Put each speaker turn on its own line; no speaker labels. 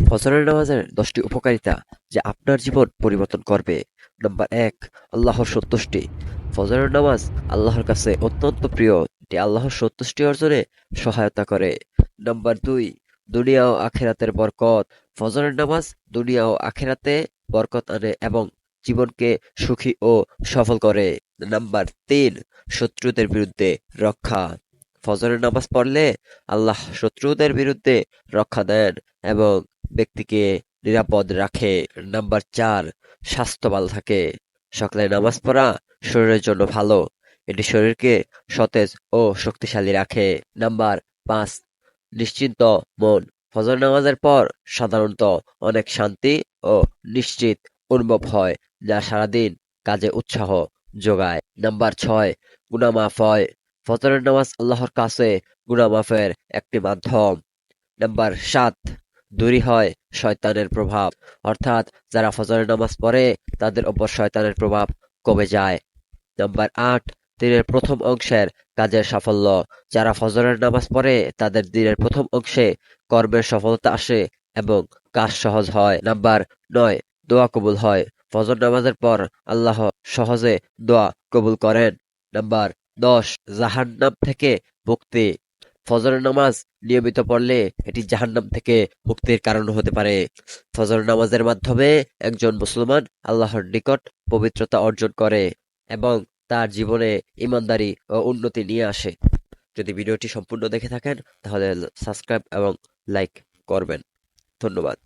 ফজরের নামাজের 10টি উপকারিতা যা আপনার জীবন পরিবর্তন করবে। নাম্বার 1, আল্লাহর সন্তুষ্টি। ফজরের নামাজ আল্লাহর কাছে অত্যন্ত প্রিয়। এটি আল্লাহর সন্তুষ্টি অর্জনে সহায়তা করে। নাম্বার 2, দুনিয়া ও আখিরাতের বরকত। ফজরের নামাজ দুনিয়া ও আখিরাতে বরকত আনে এবং জীবনকে সুখী ও সফল করে। নাম্বার 3, শত্রুদের বিরুদ্ধে রক্ষা। ফজরের নামাজ পড়লে আল্লাহ শত্রুদের বিরুদ্ধে রক্ষা দেন এবং ব্যক্তিকে নিরাপদ রাখে। নাম্বার 4, স্বাস্থ্য ভালো থাকে। সকালে নামাজ পড়া শরীরের জন্য ভালো। এটি শরীরকে সতেজ ও শক্তিশালী রাখে। নাম্বার 5, নিশ্চিন্ত মন। ফজর নামাজের পর সাধারণত অনেক শান্তি ও নিশ্চিত অনুভব হয়, যা সারাদিন কাজে উৎসাহ যোগায়। নাম্বার 6, গুনাহ মাফ হয়। ফজরের নামাজ আল্লাহর কাছে গুনাহ মাফের একটি মাধ্যম। নাম্বার 7, দূরী হয় শয়তানের প্রভাব। অর্থাৎ যারা ফজরের নামাজ পড়ে তাদের ওপর শয়তানের প্রভাব কমে যায়। নাম্বার 8, দিনের প্রথম অংশের কাজের সাফল্য। যারা ফজরের নামাজ পড়ে তাদের দিনের প্রথম অংশে কর্মের সফলতা আসে এবং কাজ সহজ হয়। নাম্বার 9, দোয়া কবুল হয়। ফজর নামাজের পর আল্লাহ সহজে দোয়া কবুল করেন। নাম্বার 10, জাহান্নাম থেকে মুক্তি। ফজরের নামাজ নিয়মিত পড়লে এটি জাহান্নাম থেকে মুক্তির কারণ হতে পারে। ফজর নামাজের মাধ্যমে একজন মুসলমান আল্লাহর নিকট পবিত্রতা অর্জন করে এবং তার জীবনে ইমানদারি ও উন্নতি নিয়ে আসে। যদি ভিডিওটি সম্পূর্ণ দেখে থাকেন তাহলে সাবস্ক্রাইব এবং লাইক করবেন। ধন্যবাদ।